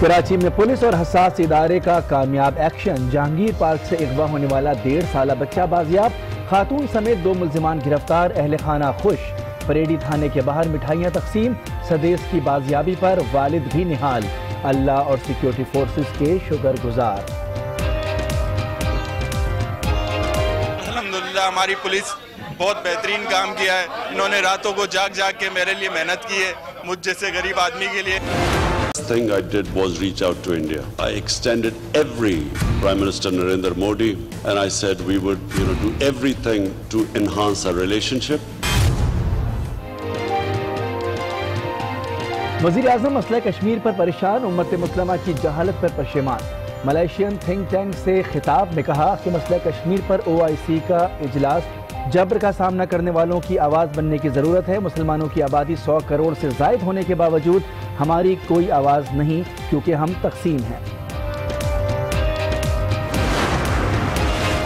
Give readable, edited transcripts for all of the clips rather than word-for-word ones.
कराची में पुलिस और हसास इदारे का कामयाब एक्शन। जहांगीर पार्क से अगवा होने वाला 1.5 साला बच्चा बाजियाब, खातून समेत 2 मुल्जिमान गिरफ्तार, अहले खाना खुश। परेडी थाने के बाहर मिठाइयां तकसीम, सदेश की बाजियाबी पर वालिद भी निहाल। अल्लाह और सिक्योरिटी फोर्सेस के शुक्रगुजार। अल्हम्दुलिल्लाह हमारी पुलिस बहुत बेहतरीन काम किया है। इन्होंने रातों को जाग जाग के मेरे लिए मेहनत की है, मुझ जैसे गरीब आदमी के लिए। First thing I did was reach out to India. I extended every Prime Minister Narendra Modi and I said we would do everything to enhance our relationship. वज़ीर-ए-आज़म मसला कश्मीर पर परेशान, उम्मत मुस्लिमा की जहालत पर पशेमान। मलेशियन थिंक टैंक से खिताब में कहा कि मसला कश्मीर पर OIC का इजलास जबर का सामना करने वालों की आवाज़ बनने की ज़रूरत है। मुसलमानों की आबादी 100 करोड़ से ज़ायद होने के बावजूद हमारी कोई आवाज़ नहीं, क्योंकि हम तकसीम हैं।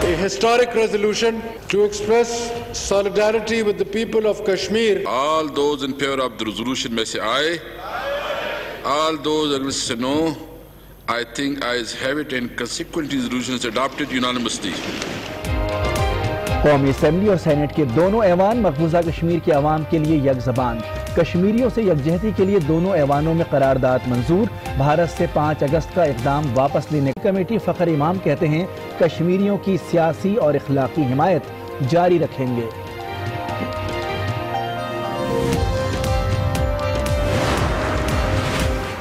A historic resolution to express solidarity with the people of Kashmir. All those in favor of the resolution may say aye. All those against say no. I think ayes have it and consequently the resolution is adopted unanimously. कौमी assembly और senate के दोनों ऐवान मकबूजा कश्मीर के अवाम के लिए यकज़बान। कश्मीरियों से यकजहती के लिए दोनों ऐवानों में करारदाद मंजूर। भारत से 5 अगस्त का इक़दाम वापस लेने कमेटी। फ़खर इमाम कहते हैं कश्मीरियों की सियासी और इखलाकी हिमायत जारी रखेंगे।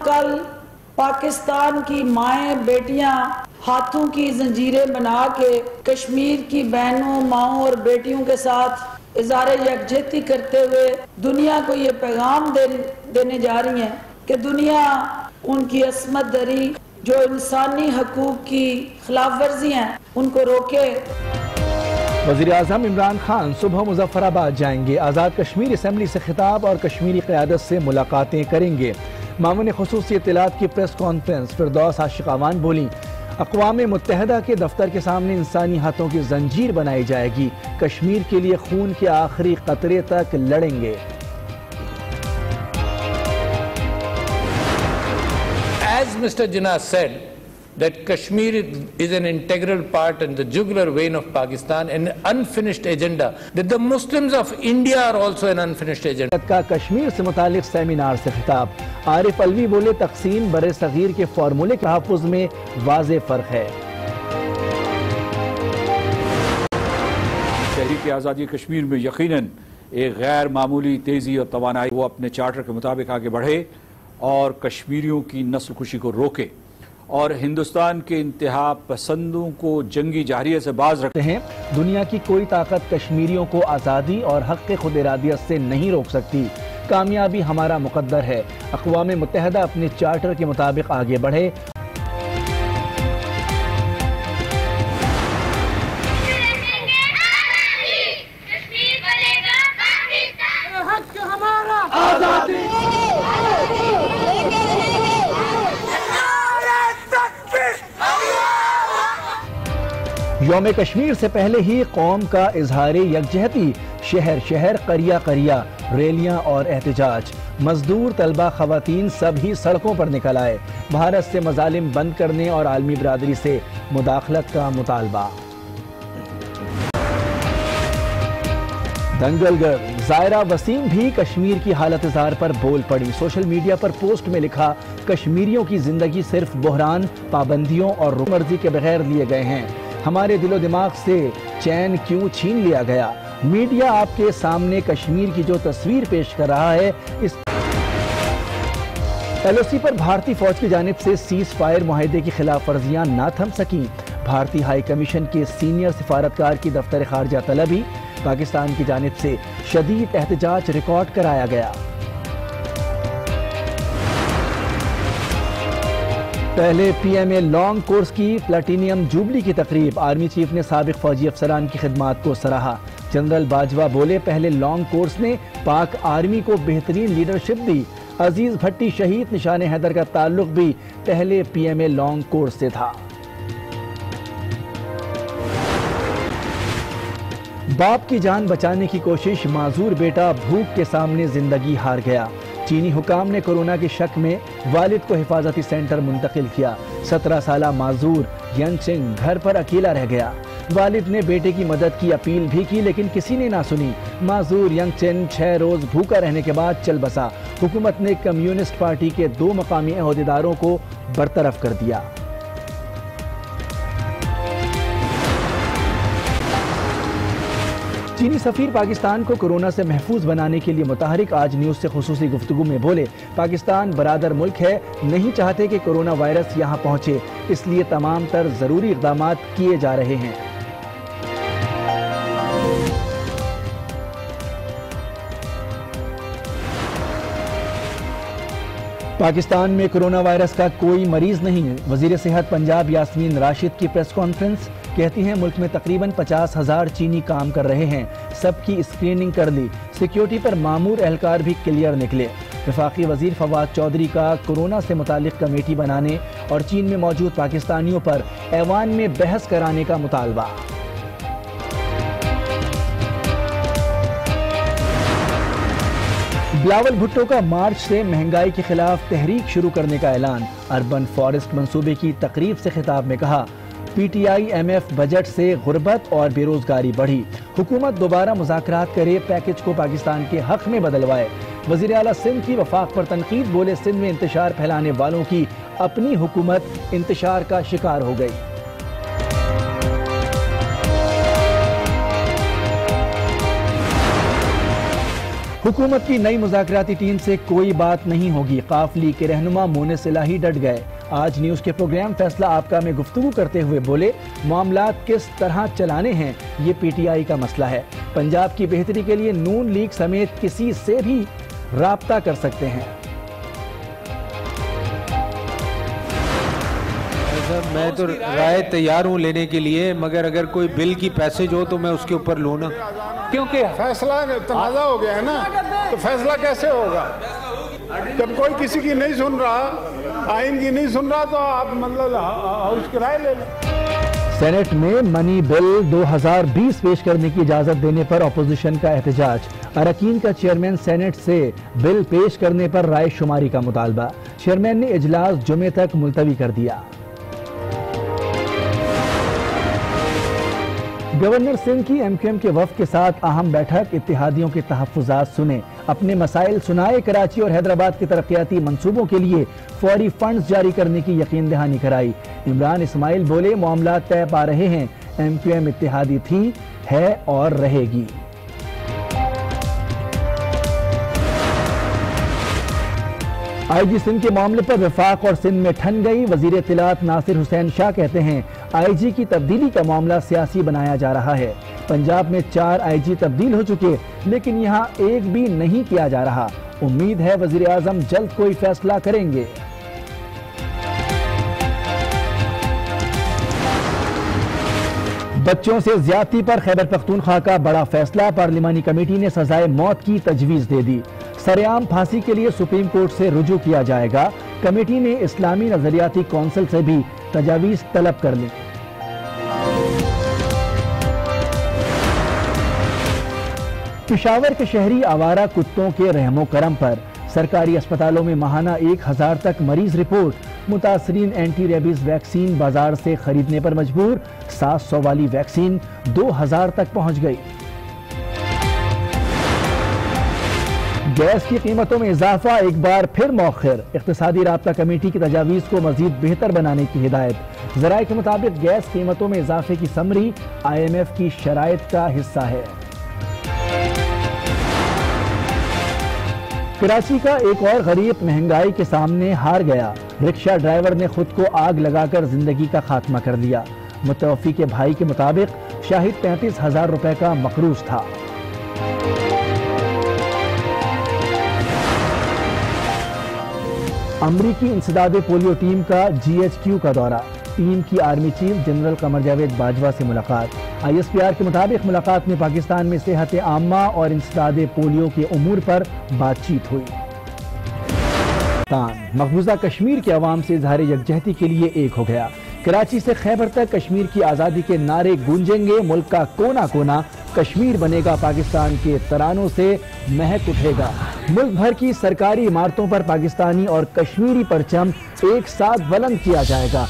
कल पाकिस्तान की माएँ बेटियां हाथों की जंजीरें बना के कश्मीर की बहनों, माओं और बेटियों के साथ इज़हार यकजहती करते हुए दुनिया को ये पैगाम देने जा रही हैं कि दुनिया उनकी अस्मत दरी, जो इंसानी हकूक की खिलाफ वर्जी हैं, उनको रोके। वज़ीर-ए-आज़म इमरान खान सुबह मुजफ्फराबाद जाएंगे। आज़ाद कश्मीर असम्बली से खिताब और कश्मीरी क़यादत से मुलाकातें करेंगे। मामून ख़ुसूसी इत्तलात की प्रेस कॉन्फ्रेंस। फिरदौस आशिक अवान बोली, अक़वाम मुत्तहिदा के दफ्तर के सामने इंसानी हाथों की जंजीर बनाई जाएगी। कश्मीर के लिए खून के आखिरी कतरे तक लड़ेंगे। As Mr. Jinnah said, that Kashmir is an integral part in the jugular vein of Pakistan, an unfinished agenda, that the Muslims of India are also an unfinished agenda. का कश्मीर से मुतालिक सेमिनार से खिताब। आरिफ अलवी बोले, तकसीम बरे सगीर के फार्मूले के तहफ़्फ़ुज़ में वाज़े फ़र्क है। तहरीक आज़ादी कश्मीर में यकीनन एक गैर मामूली तेज़ी और तवानाई, वो अपने चार्टर के मुताबिक आगे बढ़े और कश्मीरियों की नस्ल कुशी को रोके और हिंदुस्तान के इंतहा पसंदों को जंगी जाहिरियत से बाज रखते हैं। दुनिया की कोई ताकत कश्मीरियों को आज़ादी और हक़ खुद इरादियत से नहीं रोक सकती। कामयाबी हमारा मुक़द्दर है। अक़वाम मुत्तहिदा अपने चार्टर के मुताबिक आगे बढ़े। यौम कश्मीर से पहले ही कौम का इजहार यकजहती। शहर शहर, करिया करिया, रैलियां और एहतजाज। मजदूर, तलबा, खवातीन सभी सड़कों पर निकल आए। भारत से मजालिम बंद करने और आलमी बरादरी से मुदाखलत का मुतालबा। दंगलगर ज़ायरा वसीम भी कश्मीर की हालत ज़ार पर बोल पड़ी। सोशल मीडिया पर पोस्ट में लिखा, कश्मीरियों की जिंदगी सिर्फ बहरान, पाबंदियों और मर्जी के बगैर लिए गए हैं। हमारे दिलो दिमाग से चैन क्यों छीन लिया गया। मीडिया आपके सामने कश्मीर की जो तस्वीर पेश कर रहा है, इस LOC पर भारतीय फौज की जानिब से सीज फायर मुआहदे की खिलाफ वर्जियां ना थम सकी। भारतीय हाई कमीशन के सीनियर सिफारतकार की दफ्तर खारजा तलबी। पाकिस्तान की जानिब से शदीद एहतजाज रिकॉर्ड कराया गया। पहले PMA लॉन्ग कोर्स की प्लेटिनियम जुबली की तकरीब। आर्मी चीफ ने साबिक फौजी अफसरान की खिदमात को सराहा। जनरल बाजवा बोले, पहले लॉन्ग कोर्स ने पाक आर्मी को बेहतरीन लीडरशिप दी। अजीज भट्टी शहीद निशान हैदर का ताल्लुक भी पहले PMA लॉन्ग कोर्स से था। बाप की जान बचाने की कोशिश, माजूर बेटा भूख के सामने जिंदगी हार गया। चीनी हुकाम ने कोरोना के शक में वालिद को हिफाजती सेंटर मुंतकिल किया। 17 साल माजूर यंगचिंग घर पर अकेला रह गया। वालिद ने बेटे की मदद की अपील भी की, लेकिन किसी ने ना सुनी। माजूर यंगचिन 6 रोज भूखा रहने के बाद चल बसा। हुकूमत ने कम्युनिस्ट पार्टी के 2 मकामी अहदेदारों को बरतरफ कर दिया। चीनी सफीर पाकिस्तान को कोरोना से महफूज बनाने के लिए मुतहरिक आज न्यूज़ से खुसूसी गुफ्तगू में बोले, पाकिस्तान बरादर मुल्क है, नहीं चाहते कि कोरोना वायरस यहाँ पहुँचे, इसलिए तमाम तर ज़रूरी इक़दामात किए जा रहे हैं। पाकिस्तान में कोरोना वायरस का कोई मरीज नहीं है। वजीर सेहत पंजाब यास्मीन राशिद की प्रेस कॉन्फ्रेंस, कहती हैं मुल्क में तकरीबन 50,000 चीनी काम कर रहे हैं, सबकी स्क्रीनिंग कर ली, सिक्योरिटी पर मामूर एहलकार भी क्लियर निकले। वफाकी वजीर फवाद चौधरी का कोरोना से मुतालिक कमेटी बनाने और चीन में मौजूद पाकिस्तानियों पर ऐवान में बहस कराने का मुतालबा। बिलावल भुट्टो का मार्च से महंगाई के खिलाफ तहरीक शुरू करने का ऐलान। अर्बन फॉरेस्ट मंसूबे की तकरीब से खिताब में कहा, PTI MF बजट से गुर्बत और बेरोजगारी बढ़ी, हुकूमत दोबारा मुज़ाकरात करे, पैकेज को पाकिस्तान के हक में बदलवाए। वज़ीर आला सिंध की वफाक पर तनकीद, बोले सिंध में इंतशार फैलाने वालों की अपनी हुकूमत इंतशार का शिकार हो गई। हुकूमत की नई मुज़ाकराती टीम से कोई बात नहीं होगी, काफली के रहनुमा मोनिस इलाही डट गए। आज न्यूज़ के प्रोग्राम फैसला आपका में गुफ्तगू करते हुए बोले, मामलात किस तरह चलाने हैं ये PTI का मसला है। पंजाब की बेहतरी के लिए नून लीग समेत किसी से भी राब्ता कर सकते हैं। मैं तो राय तैयार हूँ लेने के लिए, मगर अगर कोई बिल की पैसेज हो तो मैं उसके ऊपर लूँ ना, क्योंकि फैसला तनाज़ा हो गया है ना, तो फैसला कैसे होगा जब कोई किसी की नहीं सुन रहा, आइन की नहीं सुन रहा, तो आप मतलब हाउस की राय ले लें। सेनेट में मनी बिल 2020 पेश करने की इजाजत देने पर अपोजिशन का एहतजाज। अरकान का चेयरमैन सेनेट से बिल पेश करने पर राय शुमारी का मुतालबा। चेयरमैन ने इजलास जुमे तक मुलतवी कर दिया। गवर्नर सिंध की MQM के वफ्द के साथ अहम बैठक, इत्तेहादियों के तहफ्फुज़ात सुने, अपने मसाइल सुनाए। कराची और हैदराबाद के तरक्याती मंसूबों के लिए फौरी फंड्स जारी करने की यकीन दहानी कराई। इमरान इस्माइल बोले, मामलात तय पा रहे हैं, MQM इत्तेहादी थी, है और रहेगी। IG सिंध के मामले पर वफाक और सिंध में ठन गई। वजीर इत्तलात नासिर हुसैन शाह कहते हैं, IG की तब्दीली का मामला सियासी बनाया जा रहा है। पंजाब में 4 IG तब्दील हो चुके, लेकिन यहाँ एक भी नहीं किया जा रहा। उम्मीद है वजीर आजम जल्द कोई फैसला करेंगे। बच्चों से ज्यादती पर खैबर पख्तूनख्वा का बड़ा फैसला, पार्लिमानी कमेटी ने सजाए मौत की तजवीज दे दी। सरेआम फांसी के लिए सुप्रीम कोर्ट से रुजू किया जाएगा। कमेटी ने इस्लामी नजरियाती कौंसिल से भी तजावीज तलब कर ली। पेशावर के शहरी आवारा कुत्तों के रहमो करम पर सरकारी अस्पतालों में माहाना 1000 तक मरीज रिपोर्ट। मुतासरीन एंटी रेबीज वैक्सीन बाजार से खरीदने पर मजबूर। 700 वाली वैक्सीन 2000 तक पहुंच गई। गैस की कीमतों में इजाफा एक बार फिर मौखिर। इक्तिसादी राब्ता कमेटी की तजावीज़ को मजीद बेहतर बनाने की हिदायत। ज़राए के मुताबिक गैस कीमतों में इजाफे की समरी IMF की शराइत का हिस्सा है। कराची का एक और गरीब महंगाई के सामने हार गया। रिक्शा ड्राइवर ने खुद को आग लगाकर जिंदगी का खात्मा कर दिया। मुतवफ़ी के भाई के मुताबिक शाहिद 35,000 रुपए का मकरूज था। अमरीकी इंसदादे पोलियो टीम का GHQ का दौरा। टीम की army chief general Qamar Javed Bajwa से मुलाकात। ISPR के मुताबिक मुलाकात में पाकिस्तान में सेहत आम्मा और इंसदादे पोलियो के उमूर पर बातचीत हुई। मकबूजा कश्मीर के अवाम से इजहार यकजहती के लिए एक हो गया। कराची से खैबर तक कश्मीर की आज़ादी के नारे गूंजेंगे। मुल्क का कोना कोना कश्मीर बनेगा पाकिस्तान के तरानों से महक उठेगा। मुल्क भर की सरकारी इमारतों पर पाकिस्तानी और कश्मीरी परचम एक साथ बुलंद किया जाएगा।